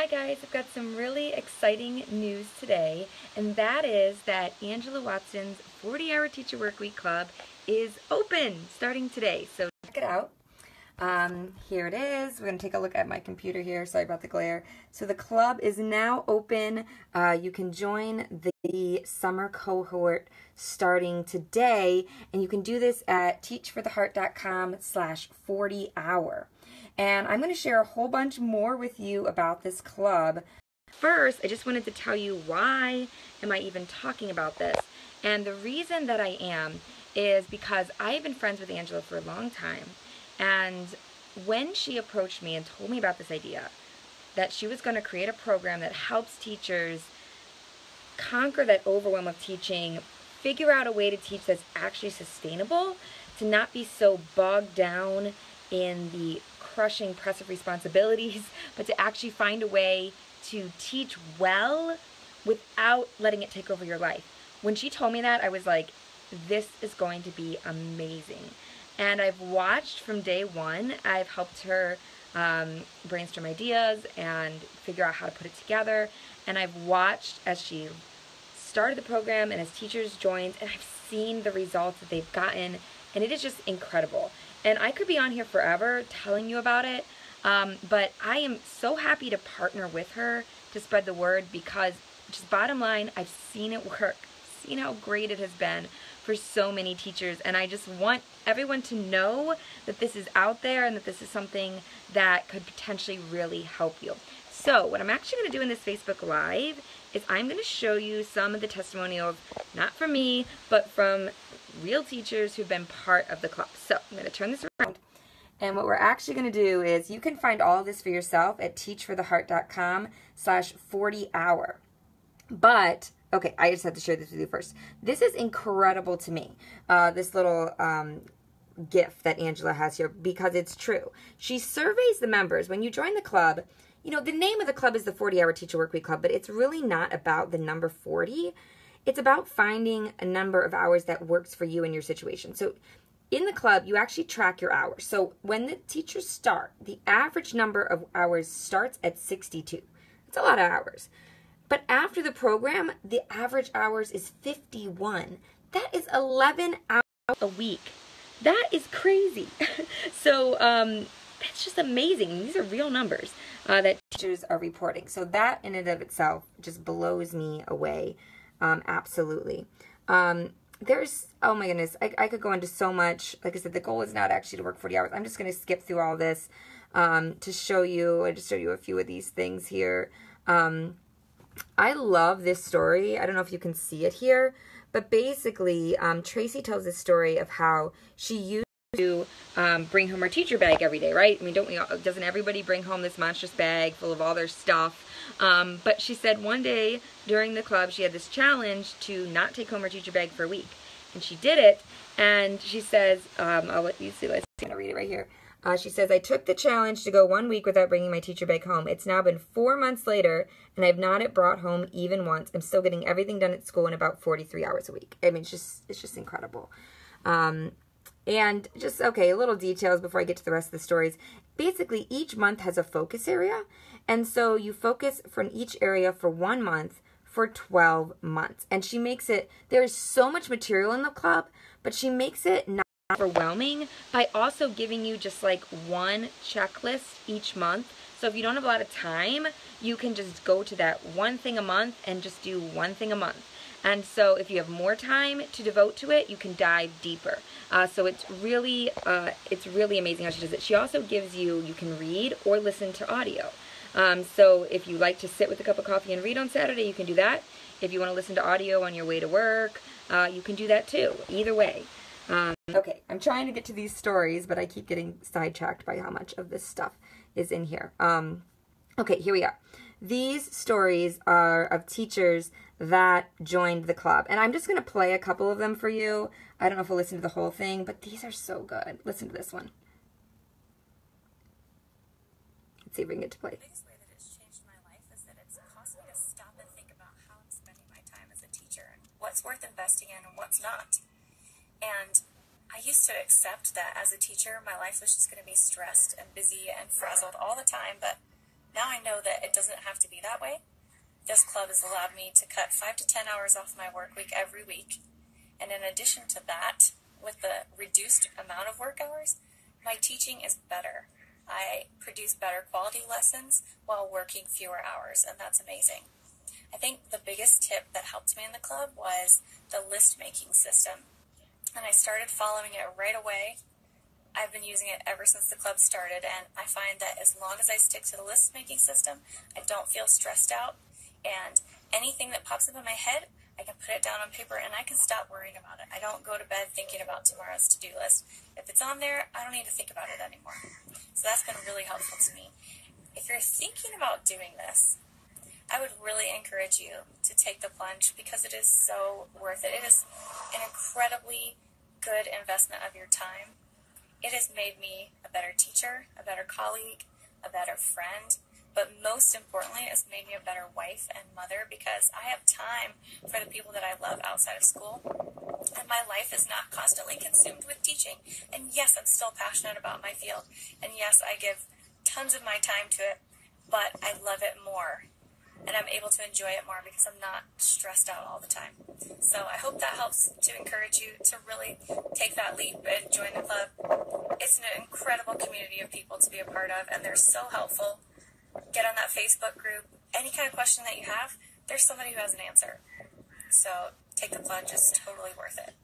Hi guys, I've got some really exciting news today, and that is that Angela Watson's 40-Hour Teacher Workweek Club is open starting today. So check it out. Here it is. We're going to take a look at my computer here. Sorry about the glare. So the club is now open. You can join the summer cohort starting today, and you can do this at teachfortheheart.com/40hour. And I'm going to share a whole bunch more with you about this club. First, I just wanted to tell you why am I even talking about this. And the reason that I am is because I have been friends with Angela for a long time. And when she approached me and told me about this idea, that she was going to create a program that helps teachers conquer that overwhelm of teaching, figure out a way to teach that's actually sustainable, to not be so bogged down in the crushing press of responsibilities, but to actually find a way to teach well without letting it take over your life. When she told me that, I was like, this is going to be amazing. And I've watched from day one. I've helped her brainstorm ideas and figure out how to put it together. And I've watched as she started the program and as teachers joined, and I've seen the results that they've gotten, and it is just incredible. And I could be on here forever telling you about it, but I am so happy to partner with her to spread the word because, just bottom line, I've seen it work, seen how great it has been for so many teachers, and I just want everyone to know that this is out there and that this is something that could potentially really help you. So what I'm actually going to do in this Facebook Live is I'm going to show you some of the testimonials, not from me, but from real teachers who've been part of the club. So I'm going to turn this around, and what we're actually going to do is you can find all of this for yourself at teachfortheheart.com/40hour. But, okay, I just have to share this with you first. This is incredible to me, this little gift that Angela has here, because it's true. She surveys the members. When you join the club, you know, the name of the club is the 40-Hour Teacher Workweek Club, but it's really not about the number 40. It's about finding a number of hours that works for you and your situation. So in the club, you actually track your hours. So when the teachers start, the average number of hours starts at 62. It's a lot of hours. But after the program, the average hours is 51. That is 11 hours a week. That is crazy. So that's just amazing. These are real numbers that teachers are reporting. So that in and of itself just blows me away. Absolutely. There's, oh my goodness, I could go into so much. Like I said, the goal is not actually to work 40 hours. I'm just going to skip through all this to show you, I just show you a few of these things here. I love this story. I don't know if you can see it here, but basically, Tracy tells this story of how she used to bring home her teacher bag every day, right? I mean, doesn't everybody bring home this monstrous bag full of all their stuff? But she said one day during the club, she had this challenge to not take home her teacher bag for a week. And she did it, and she says, I'll let you see, I'm going to read it right here. She says, I took the challenge to go 1 week without bringing my teacher bag home. It's now been 4 months later, and I've not brought home even once. I'm still getting everything done at school in about 43 hours a week. I mean, it's just incredible. And just, okay, little details before I get to the rest of the stories. Basically, each month has a focus area, and so you focus from each area for 1 month for 12 months. And she makes it, there is so much material in the club, but she makes it not overwhelming by also giving you just like one checklist each month. So if you don't have a lot of time, you can just go to that one thing a month and just do one thing a month. And so if you have more time to devote to it, you can dive deeper. So it's really amazing how she does it. She also gives you can read or listen to audio. So if you like to sit with a cup of coffee and read on Saturday, you can do that. If you want to listen to audio on your way to work, you can do that too. Either way. Okay, I'm trying to get to these stories, but I keep getting sidetracked by how much of this stuff is in here. Okay, here we are. These stories are of teachers that joined the club. And I'm just going to play a couple of them for you. I don't know if we'll listen to the whole thing, but these are so good. Listen to this one. Let's see if we can get to play. The biggest way that it's changed my life is that it's caused me to stop and think about how I'm spending my time as a teacher and what's worth investing in and what's not. And I used to accept that as a teacher, my life was just going to be stressed and busy and frazzled all the time, but Now I know that it doesn't have to be that way. This club has allowed me to cut 5 to 10 hours off my work week every week. And in addition to that, with the reduced amount of work hours, my teaching is better. I produce better quality lessons while working fewer hours, and that's amazing. I think the biggest tip that helped me in the club was the list-making system. And I started following it right away. I've been using it ever since the club started, and I find that as long as I stick to the list-making system, I don't feel stressed out, and anything that pops up in my head, I can put it down on paper, and I can stop worrying about it. I don't go to bed thinking about tomorrow's to-do list. If it's on there, I don't need to think about it anymore. So that's been really helpful to me. If you're thinking about doing this, I would really encourage you to take the plunge because it is so worth it. It is an incredibly good investment of your time. It has made me a better teacher, a better colleague, a better friend, but most importantly, it's made me a better wife and mother because I have time for the people that I love outside of school, and my life is not constantly consumed with teaching. And yes, I'm still passionate about my field, and yes, I give tons of my time to it, but I love it more. And I'm able to enjoy it more because I'm not stressed out all the time. So I hope that helps to encourage you to really take that leap and join the club. It's an incredible community of people to be a part of, and they're so helpful. Get on that Facebook group. Any kind of question that you have, there's somebody who has an answer. So take the plunge. It's totally worth it.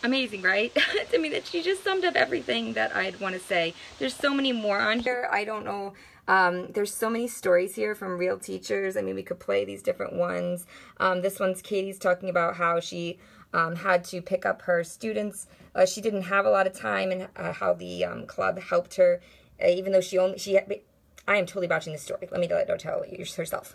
Amazing, right? I mean, she just summed up everything that I'd want to say. There's so many more on here. I don't know. There's so many stories here from real teachers. I mean, we could play these different ones. This one's Katie's talking about how she had to pick up her students. She didn't have a lot of time, and how the club helped her, even though I am totally botching this story. Let me don't tell you herself.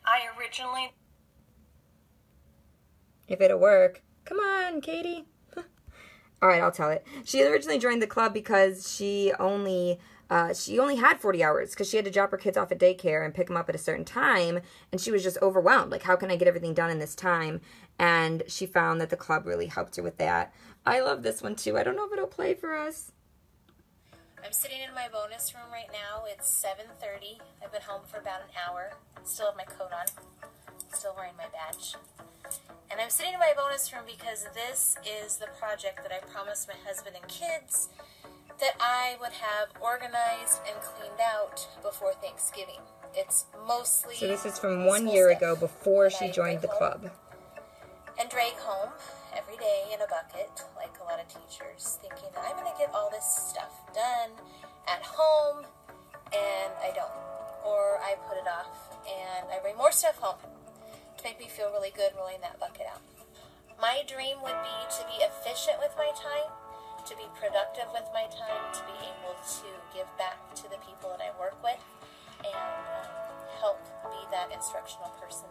I originally... If it'll work. Come on, Katie. All right, I'll tell it. She originally joined the club because she only had 40 hours because she had to drop her kids off at daycare and pick them up at a certain time, and she was just overwhelmed. Like, how can I get everything done in this time? And she found that the club really helped her with that. I love this one, too. I don't know if it'll play for us. I'm sitting in my bonus room right now. It's 7:30. I've been home for about an hour. Still have my coat on. Still wearing my badge. And I'm sitting in my bonus room because this is the project that I promised my husband and kids that I would have organized and cleaned out before Thanksgiving. It's mostly... So this is from 1 year ago before she joined the club. And drag home every day in a bucket, like a lot of teachers, thinking that I'm going to get all this stuff done at home, and I don't. Or I put it off, and I bring more stuff home to make me feel really good rolling that bucket out. My dream would be to be efficient with my time, to be productive with my time, to be able to give back to the people that I work with, and help be that instructional person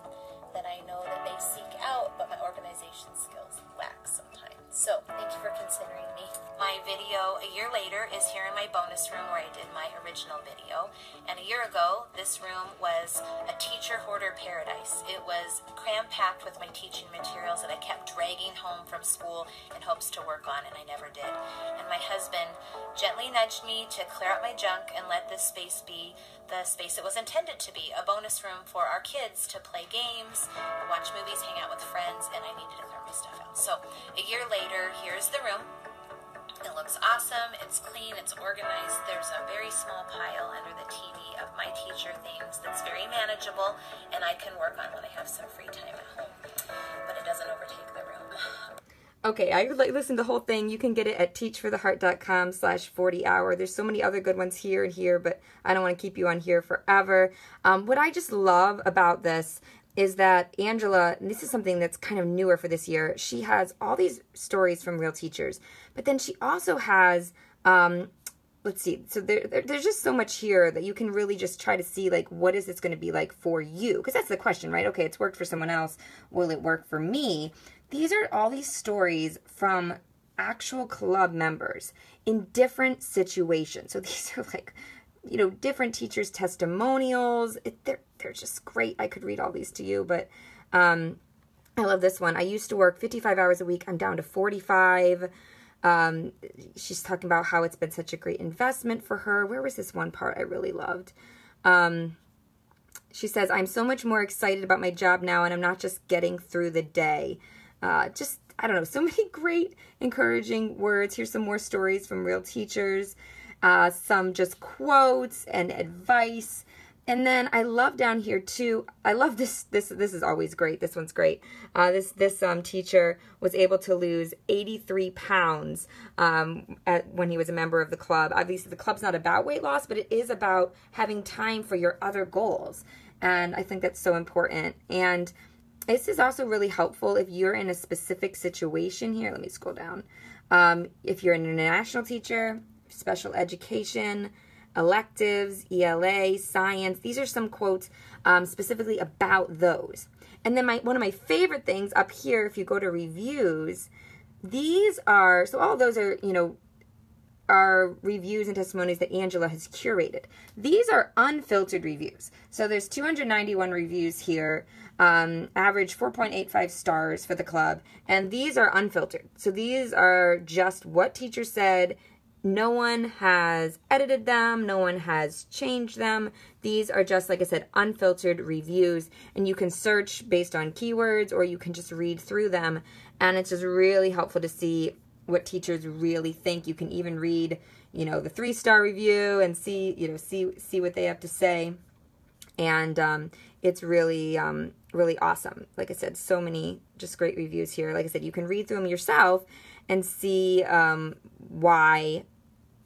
that I know that they seek out, but my organization skills lack sometimes. So, thank you for considering me. My video a year later is here in my bonus room where I did my original video. And a year ago, this room was a teacher hoarder paradise. It was cram-packed with my teaching materials that I kept dragging home from school in hopes to work on, and I never did. And my husband gently nudged me to clear out my junk and let this space be the space it was intended to be, a bonus room for our kids to play games, watch movies, hang out with friends, and I needed to clear my stuff out. So a year later, here's the room. It looks awesome, it's clean, it's organized. There's a very small pile under the TV of my teacher things that's very manageable and I can work on when I have some free time at home, but it doesn't overtake the room. Okay, I would like listen to the whole thing. You can get it at teachfortheheart.com/40hour. There's so many other good ones here and here, but I don't want to keep you on here forever. What I just love about this is that Angela, and this is something that's kind of newer for this year, she has all these stories from real teachers, but then she also has, let's see, so there's just so much here that you can really just try to see, like, what is this going to be like for you? Because that's the question, right? Okay, it's worked for someone else. Will it work for me? These are all these stories from actual club members in different situations. So these are like, you know, different teachers' testimonials. They're just great. I could read all these to you, but I love this one. I used to work 55 hours a week. I'm down to 45. She's talking about how it's been such a great investment for her. Where was this one part I really loved? She says, I'm so much more excited about my job now, and I'm not just getting through the day. I don't know, so many great encouraging words. Here's some more stories from real teachers, some just quotes and advice. And then I love down here too, I love this is always great. This one's great. This teacher was able to lose 83 pounds when he was a member of the club. Obviously the club's not about weight loss, but it is about having time for your other goals. And I think that's so important. And this is also really helpful if you're in a specific situation here. Let me scroll down. If you're an international teacher, special education, electives, ELA, science. These are some quotes specifically about those. And then one of my favorite things up here, if you go to reviews, these are, so all of those are, are reviews and testimonies that Angela has curated. These are unfiltered reviews. So there's 291 reviews here, average 4.85 stars for the club, and these are unfiltered. So these are just what teacher said. No one has edited them. No one has changed them. These are just, like I said, unfiltered reviews, and you can search based on keywords, or you can just read through them, and it's just really helpful to see what teachers really think. You can even read, the 3-star review and see what they have to say, and it's really, really awesome. Like I said, so many just great reviews here. Like I said, you can read through them yourself and see why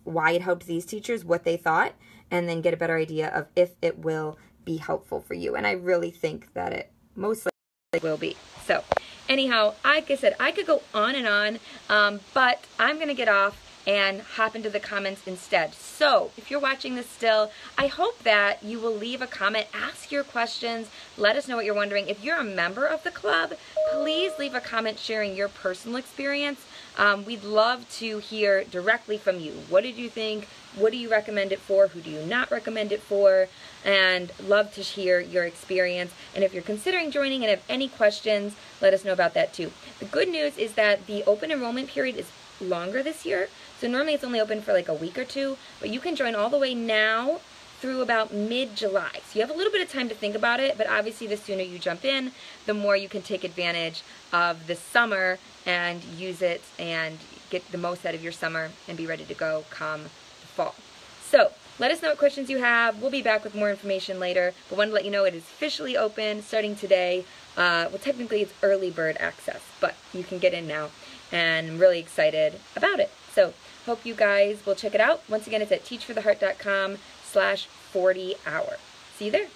it helped these teachers, what they thought, and then get a better idea of if it will be helpful for you. And I really think that it most likely will be. So anyhow, like I said, I could go on and on, but I'm going to get off and hop into the comments instead. So if you're watching this still, I hope that you will leave a comment, ask your questions, let us know what you're wondering. If you're a member of the club, please leave a comment sharing your personal experience. We'd love to hear directly from you. What did you think? What do you recommend it for? Who do you not recommend it for? And love to hear your experience. And if you're considering joining and have any questions, let us know about that too. The good news is that the open enrollment period is longer this year. So normally it's only open for like a week or two, but you can join all the way now through about mid-July. So you have a little bit of time to think about it, but obviously the sooner you jump in, the more you can take advantage of the summer and use it and get the most out of your summer and be ready to go come the fall. So let us know what questions you have. We'll be back with more information later, but wanted to let you know it is officially open starting today. Well, technically it's early bird access, but you can get in now, and I'm really excited about it. So hope you guys will check it out. Once again, it's at teachfortheheart.com/40hour. See you there.